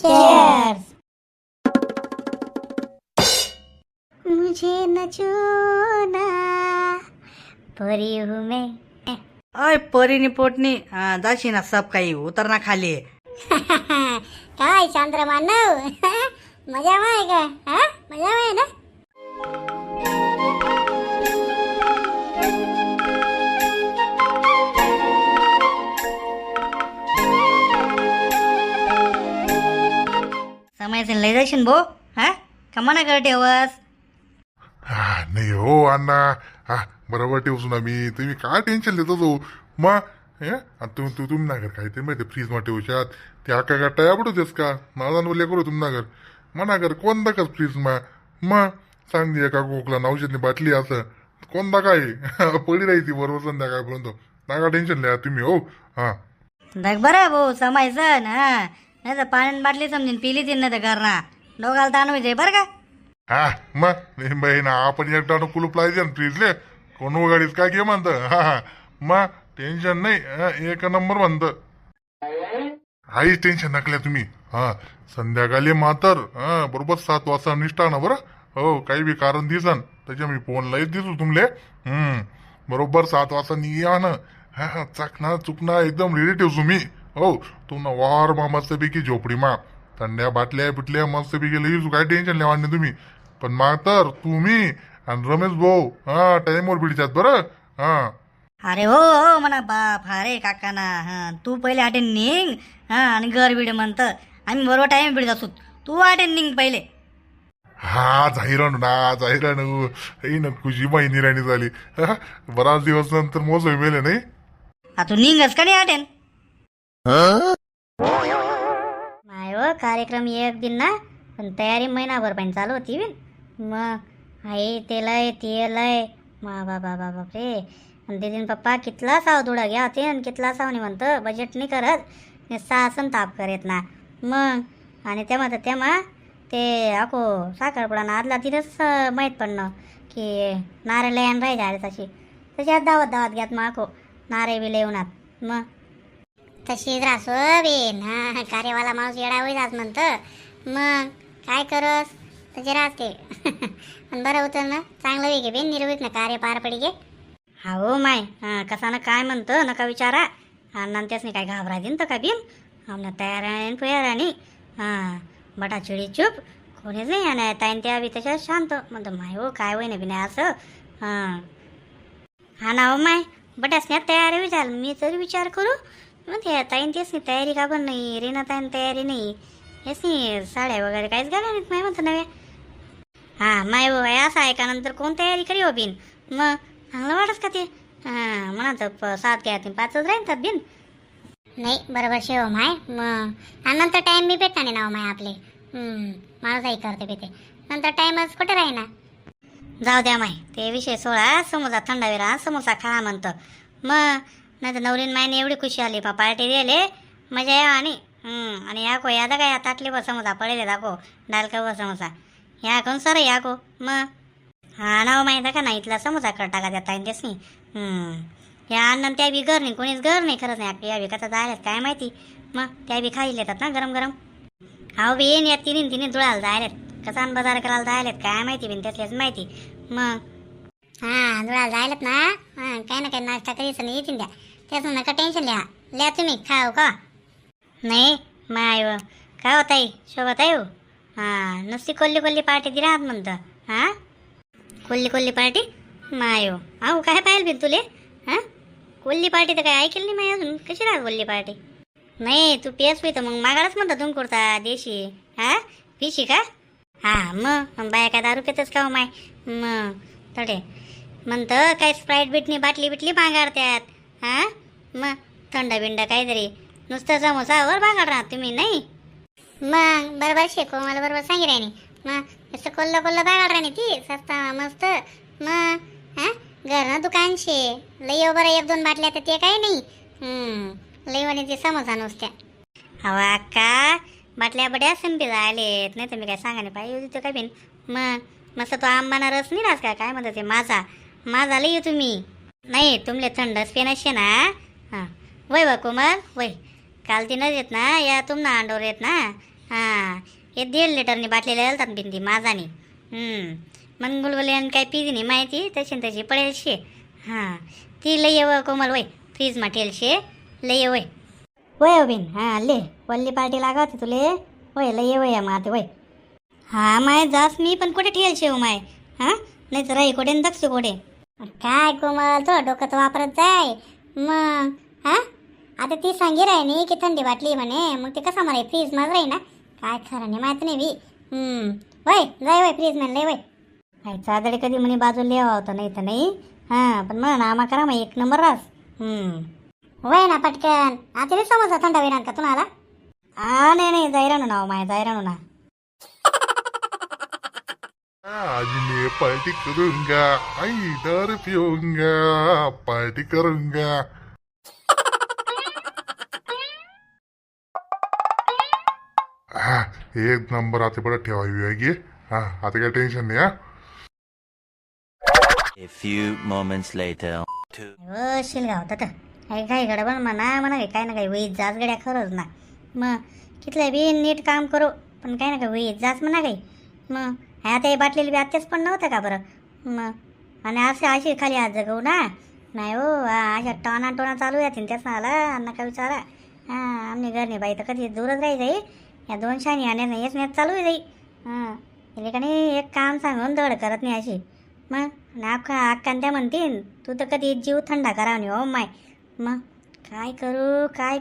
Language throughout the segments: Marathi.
चीयर्स। मुझे न छूना, परी हूँ मैं। अय परीनी पोटनी जाशी ना सब काही उतर ना खाली. काय चंद्र मानव, मजा आहे का? हा, मजा आहे ना? समय से लय जाशील भो. हा कमाना कर ठेवस. नाही हो अण्णा. बरोबर ठेवू ना मी. तुम्ही काय टेन्शन देतो तो मग तुम्ही ना घर काय ते माहिती फ्रीज मध्ये ठेवशात ते आका का टया पडूच का माझा बोलले करू तुम ना घर मना घर कोणता का फ्रीज मग सांग दे का खोकला औषधनी बाटली असं कोणता काय पडी राहायची बरोबर संध्याकाळपर्यंत. नका टेन्शन लिहा तुम्ही हो. हा बघ बरं भाऊ समायचं हा नाही तर पाण्यात बाटली समजून पिली ती नाही तर घरना डोगाला ताण होते बरं का. मग बहीण आपण एकटा कुलूप लायचे ना फ्रीजले कोण गाडीत काय घे म्हणतं. मग टेन्शन नाही एक नंबर म्हणतं. काहीच टेन्शन नकल्या तुम्ही. संध्याकाळी मातर बरोबर 7 वाजता निष्ठा ना बरं. हो काही बी कारण दिसन त्याच्या मी फोन लाईत दिसू तुमले. बरोबर 7 वाजता निघा ना. चकना चुकना एकदम रेडी ठेवू मी. हो तुमना वार मा मस्तपैकी झोपडी मा थंड्या बाटल्या बिटल्या मस्तपैकी लई काय टेन्शन लेवा नाही तुम्ही. पण मग तर तुम्ही आणि रमेश भाऊ टाइमवर बिडच्यात बरं. अरे हो हो म्हणा बाप अरे काकाना तू पहिले आटेन निघ आणि घर बिड म्हणतं आम्ही बरोबर टाइम बिड असू तू आटेन निघ पहिले. जाहिरान ना खुशी महिनी राणी झाली. बराच दिवस नंतर मोसम मेले नाही. तू निघच का नाही आटेन. माय व कार्यक्रम एक दिन ना पण तयारी महिनाभर पण चालू होती बिन. मग आई ते लय ते लय बापरे. आणि दिदीन पप्पा कितला सावधुडा घ्या होते आणि कितला सावनी म्हणतं बजेट नाही करत सासन ताप करेत ना. मग आणि तेव्हा तर तेव्हा ते अको साखरपुडा आदला तिथंच माहीत पडणं की नारेल राहायचे अरे तशी दावत घ्यात मग अको नारे बी येऊनात. मग तशीच रासो बेन कार्यवाला माणूस येडा होईलाच म्हणतं. मग काय करस तसे राहते. पण बरं होतं ना चांगलं वेगे बेन निर्वित ना कार्य पार पडी गे. हो माय कसा ना काय म्हणतं नका विचारा. आणि त्याच नाही काय घाबरा देईन तर का बिन आमना तयार आहे पुयार आणि बटा चिडी चूप कोणीच नाही आणि ताईन त्या बी तशा शांत म्हणतं माय हो काय होई ना बी नाही असं. ना हो माय बटाच नाही तयार विचार मी तरी विचार करू. मग ते ताईन तेच नाही तयारी का पण नाही रेना ताईन तयारी नाही हेच नाही साड्या वगैरे काहीच घाला नाहीत माय म्हणतं नव्या. माय हो असं आहे का नंतर कोण तयारी करी हो बिन. मग चांगलं वाटत का ते म्हणा 7 घ्या 5च राहतात बिन. नाही बरोबर शेव माय. मग नंतर टाईम बी भेटता नाही ना माय आपले. माणूसही करते बेते नंतर टाईमच कुठे राहीना. जाऊ द्या माय ते विषय सोळा. समोसा थंडा वेळा समोसा खा म्हणतं. मग नाही तर नवरीन मायने एवढी खुशी आली पा पार्टी दिले मजा या आणि याको यादा काय ताटली व समोसा पडेल दाखो डालका व समोसा या कोण सर याको. मग नाव माहीत का नाही इथला समोसा करता का देता तेच नाही. या अन्न त्या बी घर नाही कोणीच घर नाही खरंच नाही या बी कसा जायलात काय माहिती. मग त्या बी खाई येतात ना गरम गरम. बिन या तिन्ही जुळायला जायलेत कसा बाजार करायला जायलेत काय माहिती बिन त्यातल्याच माहिती. मग जुळायला जायलेत ना काय ना काय नाश्ता करायचं नाही येतील द्या त्याच नका टेन्शन लिहा तुम्ही खाऊ का. नाही माय काय होताई शोभत आहे हो. नुसती कोल्ली पार्टी दिला आहात म्हणतं. कोल्ली पार्टी माय हो काय पाहिजे बिन तुले. कोल्ली पार्टी तर काय ऐकेल नाही माय अजून कशी राहत कोल्ली पार्टी. नाही तू पेस तर मग मागाडच म्हणता तुम्ही कुर्ता देशी पिशी का. मग बाया काय दारू पेतच का हो माय. मग तडे म्हणतं काय स्प्राईट बिटनी बाटली मागाडत्यात. मग थंडा बिंडा काहीतरी नुसतं समोसावर मागाड राहत तुम्ही नाही. मग बरोबर शेको मला बरोबर सांगी राहिनी. मग असं कोल्ला बागाड राहिनी ती सस्ता मस्त. मग घरनं दुकान शे लई बरं 1-2 बाटल्या तर ते काही नाही. लईवानी ते समोसा नुसत्या. हवा का बाटल्या बड्या संपी आलेत नाही तर मी काय सांगा नाही पाहिजे काय बिन. मग मस्त तो आंबाना रस नाही रास काय म्हणतात ते माझा लई तुम्ही नाही तुमले थंडच पेनशे ना. वय कोमल वय काल ती न येत ना या तुमना अंडोर येत ना हां हे 1.5 लिटरनी बाटलीला घालतात बिंदी माझानी. मग बुलबुल्यान काय पिली नाही माहिती तशी त्याची पडेल शे. हां ती लय येव कोमल वय फ्रीजमा ठेल शे लय वय वय बिन. हां ले वल्ली पार्टी लागवते तुले वय लय वय माते वय. हां माय जास मी पण कुठे ठेल शे माय. हां नाही तर राही कोठे दक्षू कोठे. काय कोमल तो डोकं तर वापरत जाय मग. हां आता ती सांगी राही नाही की थंडी वाटली म्हणे मग ते कसा मला फ्रीज माझ राही ना काय खरं नाही माहित नाही बी. वय जाय वय फ्रीज मॅन लय वय. काय चादडे कधी म्हणे बाजूला लिहावा होता नाही तर नाही. हां पण मग नामा करा मग 1 नंबर रास. वय ना पटकन आता नाही समजलं थंड विरान का तुम्हाला. नाही जायरानू नाव माय जायरानू ना. आज मैं पार्टी करूंगा, इधर पीऊंगा, पार्टी करूंगा. हा एक नंबर आता बरं ठेवावी की. हा आता काय टेन्शन नाही. हा A few moments later. हो शिलगाव तर काही गडबड म्हणा काय ना काही वहीत जाच गड्या खरंच ना. मग कितल्या बी नीट काम करू पण काही ना काही वहीत जाच म्हणा काही. मग आता हे बाटलेली बी आत्याच पण नव्हतं का बरं. मग आणि अशी खाली आज जगवू ना नाही हो. अशा टोना चालू येतील त्याच आला अन्न का विचारा. हां आमनी घरने बाई तर कधी दूरच राही जाई या 2 शाणी आणि नाही हेच मॅच चालू आहे जाई. तिला का नाही एक काम सांगून दड करत नाही अशी. मग अक्कान त्या म्हणतीन तू तर कधी जीव थंडा करावा नाही हो माय. मग काय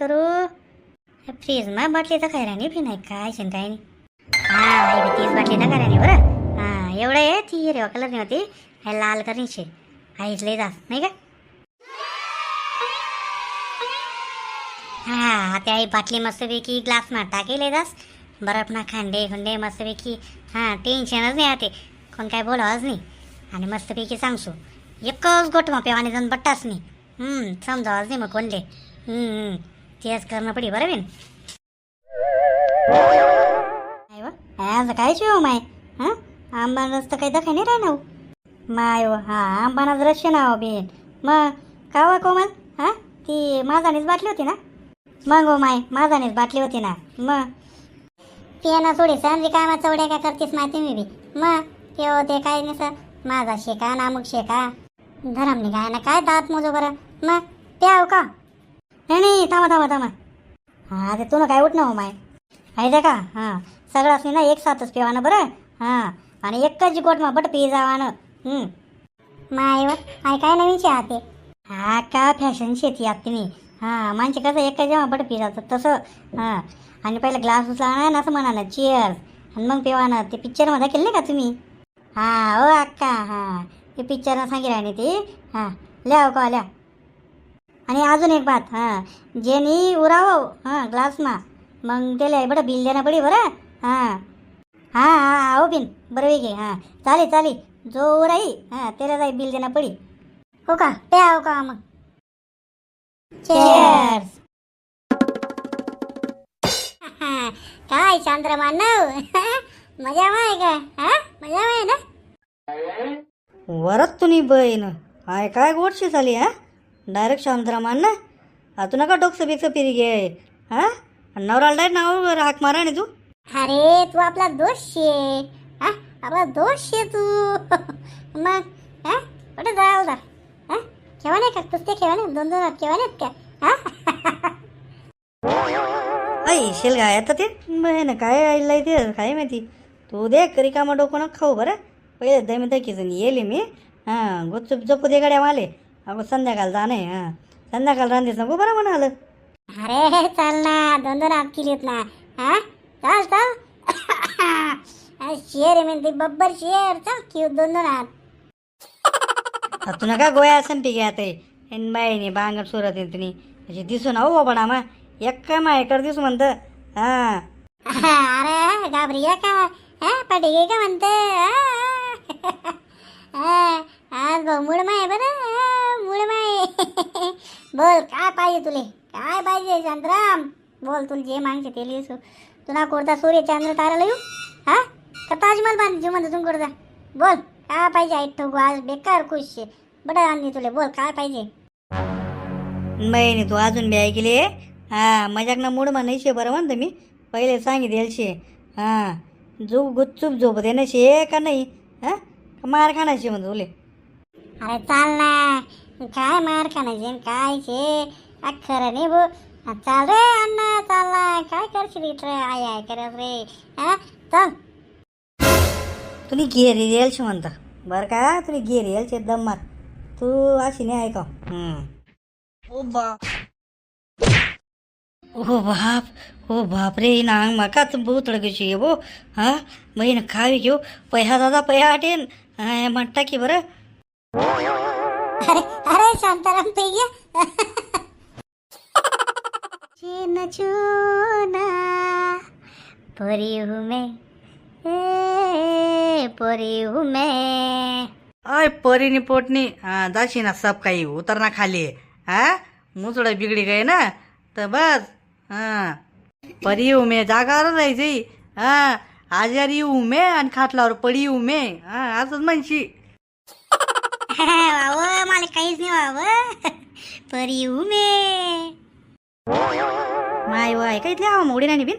करू फ्रीज मग बाटली तर खैराणी बी नाही काय शेन काय नाही. हां तीच बाटली ना कराने बरं. हां एवढं आहे ती हिरवा कलरनी होती हे लाल करणीचे आईच लय जास नाही का. हां आता आई बाटली मस्तपैकी ग्लासमा टाकेले जास बर्फ ना खंडे मस्तपैकी. हां टेन्शनच नाही आते कोण काय बोलावंच नाही आणि मस्तपैकी सांगसू एकच गोठमा पेवाने जाऊन बट्टाच नाही. समजावंच नाही मग कोणले. तेच करणं पडी बरं बिन. आज काय शिव माय. हां आंबानच तर काही दखाय नाही राहणार माय. हां आंबानाच रश्य नाव बिन. मग का व कोमल. हां ती माझानीच बाटली होती ना. मग हो माय माझानीच बाटली होती ना. मग पियाना थोडी सांजी काय मग चवड्या काय करतेस माहिती मी बी. मग ते होते काय नाही सर माझा शेका नामुक शेका धरम निघाय ना काय दात मोजो बरं. मग प्याव का नाही थांबा. हां ते तू ना काय उठणं हो माय आहे का. हां सगळाच ना एक साथच पिवानं बरं. हां आणि एकच गोटमा बट पी जावानं. माय काय नवीन शे आते. हा का फॅशन शेती आते मी. हां माणसे कसं एक जेव्हा बट पी जातात तसं. हां आणि पहिलं ग्लास उचला ना असं म्हणा ना चिअर्स आणि मग पिवानं ते पिक्चरमध्ये केलं का तुम्ही. हां हो अक्का. हां ते पिक्चरनं सांगितलं आणि ती. हां लिहा का लिहा. आणि अजून एक बात. हां जेनी उराव हां ग्लासमा मग त्याला बरं बिल देणं पडी बरं. हां हो बिन बरं घे. हां चाली जो उराई हां त्याला जाई बिल देणं पडी हो का. प्या हो का मग. चेअर्स. काय चंद्रमा मजा माय का. हां मजा माय ना. वरच तुम्ही बहीण हाय काय गोडशी झाली. हां डायरेक्ट शांतरामान ना तू नका डोकसं बिकसं फिरी घे. हां नवराला डायरेक्ट नाव हाक मारा आणि तू. अरे तू आपला दोष शे. हां आपला दोष शे तू. मग हां कुठे जाऊ दा. हां केव्हा नाही का पुस्तक केव्हा नाही 2 केव्हा नाहीत का. हां आई शेलगा आता ते बहीण काय आईला ते काय माहिती. तू दे रिकामा डोकं नको खाऊ बरं. पहिले दमी दकीजून येले मी. हां गुपचूप जपू दे गाड्या माले. अगो संध्याकाळ जाणे. हां संध्याकाळ रांधीस नको बरं म्हणालं. अरे चल ना 2 हात केलीत ना. हां चल शेर म्हणते बब्बर शेर चल क्यू 2 हात. तू नका गोया असं पी घ्या ते एन बाईने बांगड सुरत येत नाही अशी दिसून हो पण आम्हा एक काय माझ्याकडे दिसू म्हणतं. हां अरे घाबरिया का. हां पडगे का म्हणते. आज भाऊ मूळ माय बरं मूळ माय. बोल काय पाहिजे तुले काय पाहिजे शांतराम. बोल तुला जे मागते ते लिहिसू. तुला कोणता सूर्य चंद्र तारा लिहू. हां का ताजमहल बांध जीव म्हणतो तुम कोणता. बोल काय पाहिजे आई ठोकू आज बेकार खुश शे बडं आणली तुले. बोल काय पाहिजे. बहिणी तू अजून बी ऐकली. हां मजाक ना मूड म्हणायचे बरं म्हणतं मी. पहिले सांगितलं शे हां गुपचूप झोप देणं शे का नाही हां मार खाण्याशी म्हणतो तुले अरे चाल ना काय मार खाण्याचे आणि काय शे खरं नाही भो चाल रे अण्णा चालला काय करशील इथं आय आय करत रे हा चल तुम्ही गेरी येलशी म्हणता बरं का तुम्ही गेरी येलचे दम मार तू अशी नाही ऐका ओ बाप रे नांग म्हाका बहुत कशी वो हां बहीण खावी घेऊ पया दादा पया आटेन म्हणता की बरं अरे अरे शांताराम भैया न छूना परी हूँ मैं परी हूँ मैं अय परीनी पोटनी जाशी ना सब काही उतरना खाली हाँ मुसड़ा बिगड़ी गए ना तर बस परी हूँ मैं जागावर राहायची आजारी हूँ मैं आणि खाटलावर पडी हूँ मैं असंच म्हणशी वाव मला काहीच नाही वाव परी हूँ मैं माय वाय काही इथल्या मोडी नाही बिन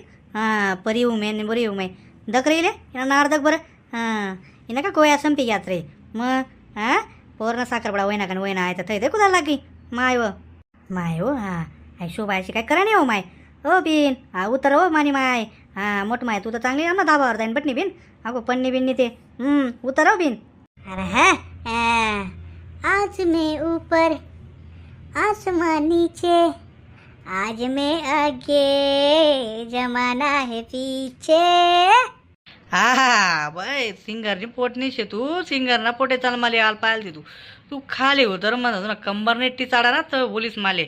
परी हूँ मैं बरी हूँ मैं दक रहिले नारदक बरं हिनं का गोया संपी घ्यात रे मग पोरनं साखरपडा वयना का वयना आहे तर थै दे कुदाला लागी माय हो आई शोभायची काय करा नाही हो माय हो बिन उतर हो मानी माय मोठ माय तू तर चांगली ना धाबावर जाईन बटणी बिन अगो पन्नी बिन्नी ते उतर हो बिन अरे है आज मैं ऊपर आसमान नीचे आज मैं आगे जमाना है पीछे बाय सिंगरनी पोटनी शे तू सिंगरना पोटे चाल माले आल पायल तू खाली हो तर म्हणत ना कंबर नेट्टी चाडा ना तर बोलीस माले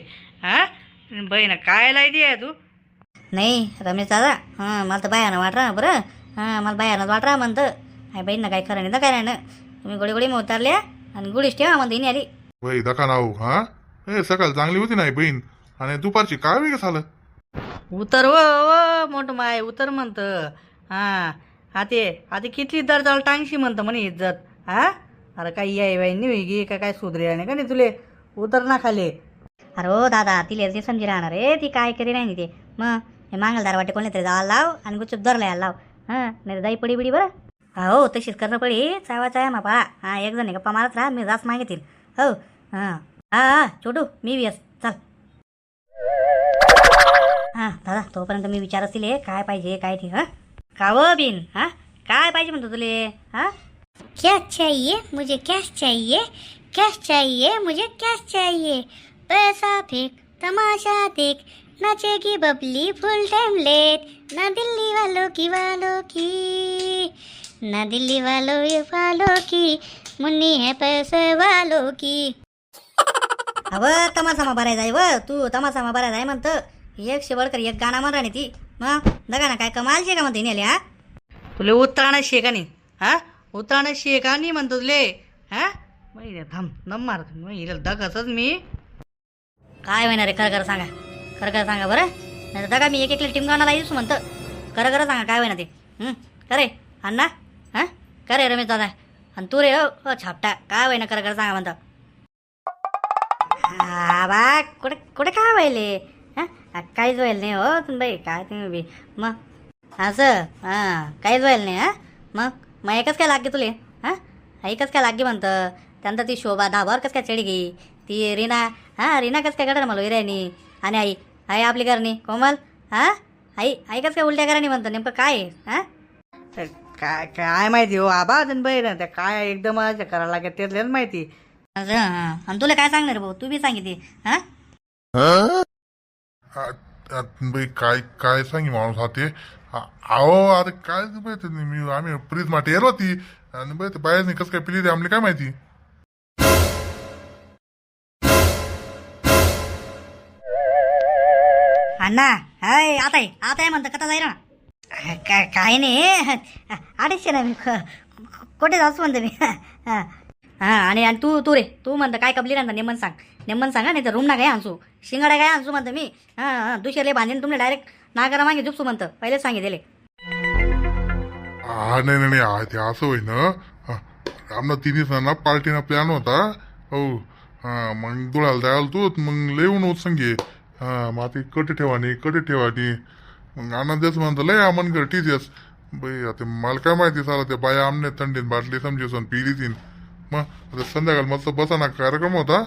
बहीण काय लाई दे तू नाही रमेश दादा मला तर बायानं वाटरा बरं मला बायानं वाटरा म्हणतं बहीण काय खरं नाही तर काय ना तुम्ही गोडी गोडी उतरल्या आणि गुडीच ठेवा म्हणते इनी आली वय दका नाव सकाळ चांगली होती नाही बहीण आणि दुपारची काय वेगळं झालं उतर व मोठ माय उतर म्हणतं आता किती दर टांगशी म्हणतं म्हणे इज्जत अरे काही याय बाई निघी काय सुधरे आणि का नाही तुले उतर ना खाले अरे हो दादा तिला ते समजी राहणार रे ती काय करी नाही ते मग हे मांगलदार वाटे कोणी तरी जायला लाव आणि गुपचूप दरला लाव नाही तर दाई पडी बिडी बरं हो तशीच करणं पडी चावा मा पाळा एक जण गप्पा मारत राहा मी जास्त मागितील हो छोटू मी बी चल दादा तोपर्यंत मी विचार असतील काय पाहिजे काय ठीक काव बिन काय पाहिजे म्हणतो तुले क्या चाहिए मुझे कैश चाहिए कैश चाहिए मुझे कैश चाहिए पैसा फेंक तमाशा देख नचेगी बबली फुल टाइम लेट ना दिल्ली वालों की ना दिल्ली वालों की मुन्नी है पैसे वालों की अव तमासामा बराय जाय व तू तमासामा बराय जाय म्हणतं एक शेवडकर एक गाणा म्हणा नाही ती मग दगा ना काय कमाल शे का म्हणते नेले तुले उतराणं शे का नाही उतराणं शे का नाही म्हणतो तुले थांब नंबर दगसच मी काय होणार रे खरं सांगा बरं नाही दगा मी एक टीम गाणं येऊस म्हणतं खरं सांगा काय होईना ते करे अण्णा करे रमेश दादा आणि तू रे छापटा काय होईना खरं सांगा म्हणतं बा कुठे काय व्हायले काहीच व्हायला नाही हो तुम्ही बाई काय तुम्ही बी मग असं काहीच व्हायला नाही मग एकच काय लागे तुले एकच काय लागे म्हणतं त्यानंतर ती शोभा धाबावर कसं काय चढी गई ती रीना रीना कसं काय काढा मला हिरायनी आणि आई आपली करणी कोमल आई कसं काय उलट्या करानी म्हणतं नेमकं काय काय काय माहिती हो आबा बाई ना त्या काय एकदम करायला लागेल त्यातल्याच माहिती आणि तुला काय सांगणार भाऊ तू बी सांगितली बाई काय काय सांगी माणूस हाते अहो आता काय मी आम्ही फ्रीज माटे येलो ती आणि बाई बाहेर कसं काय पिली आमले काय माहिती अण्णा आता म्हणतं कथा जाईल ना काय नाही अडीचशे ना मी कुठे जाऊच म्हणतो मी आणि तू रे तू म्हणतं काय कबली राहता नेमन सांगा नाही तर रूम ना काय आणसू शिंगाडा काय आणसू म्हणतं मी दुसरे बांधेन तुम्ही डायरेक्ट नागरा मागे झुपसू म्हणतं पहिलेच सांगितले नाही ते असं होई ना आमना तिन्ही सणा पार्टीना प्लॅन होता हो मग दुळाला द्यायला तू मग लेऊन होत संगे मग ते कटे ठेवानी मग आनंदच म्हणतो लय अमन घर ठीच बाई आता मला काय माहिती साला त्या बाया आमने थंडीत बाटली समजेसून पिली तीन मग आता संध्याकाळ मस्त बसाना कार्यक्रम होता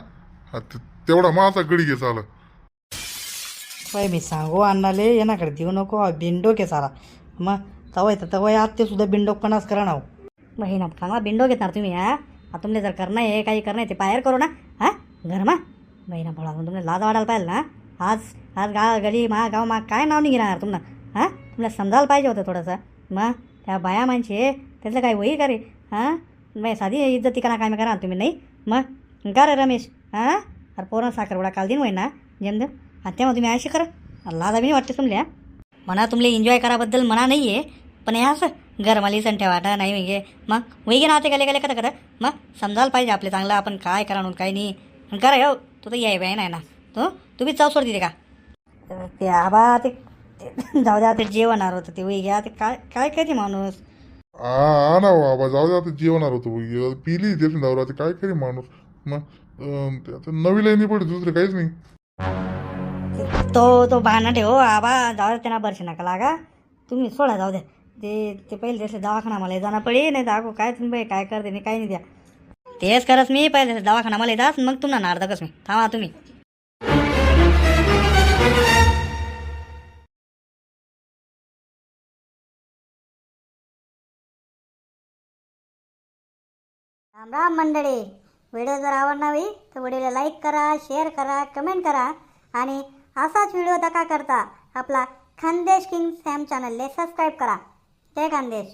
तेवढा माझा गडी घे चाल बाई मी सांगू अण्णाले येणाकडे देऊ नको बिंडोक आहे सारा मग तवय तर तवय आज ते सुद्धा बिंडोकपणाच करा ना बहीण चांगला बिंडोक घेणार तुम्ही तुमले जर करणं आहे काही करणं आहे ते बाहेर करू ना घरमा बहिणा भोळा तुम्हाला लाज वाढायला पाहिजे ना आज आज गली गाव काय नाव नाही घेणार तुम्हाला तुम्हाला समजायला पाहिजे होतं थोडंसं मग त्या बाया माणसे त्यातलं काय होई का रे मग साधी इज्जती करा काय करा तुम्ही नाही मग का रे रमेश अरे पोरण साखरवडा काल दिन होई ना जेमदेम आणि तेव्हा तुम्ही अशी करा लाजा बी नाही वाटते तुमल्या म्हणा तुमले एन्जॉय कराबद्दल म्हणा नाही आहे पण हे असं घरमाली सण ठेवाटा नाही म्हणजे मग वैगे ना ते गले गले करा मग समजायला पाहिजे आपले चांगलं आपण काय करा म्हणून काही नाही आणि करा हो तू तर याय नाही ना तुम्ही चाव सोड दिले का ते आबा ते जाऊ द्या ते जेवणार होतं ते वैग्या ते काय काय काय ते माणूस हा ना बाबा जाऊ दे आता जेवणार होतो पिली देत दारू आता काय करी माणूस मग नवी लाईनी पडे दुसरे काहीच नाही तो बहाणा ठेव आबा जाऊ द्या त्यांना बरसे नका लागा तुम्ही सोडा जाऊ द्या ते पहिले त्याचे दवाखाना मला जाणं पडे नाही दाखव काय तुम्ही काय करते नाही काही नाही द्या तेच करत मी पहिले दवाखाना मला जास मग तुम्हाला नारदा कस मी थांबा तुम्ही राम राम मंडळी, व्हिडिओ जर आवडला तर व्हिडिओला लाईक करा, शेअर करा, कमेंट करा आणि असाच व्हिडिओ दका करता आपला खानदेश किंग सॅम चॅनलला सबस्क्राईब करा. जय खानदेश.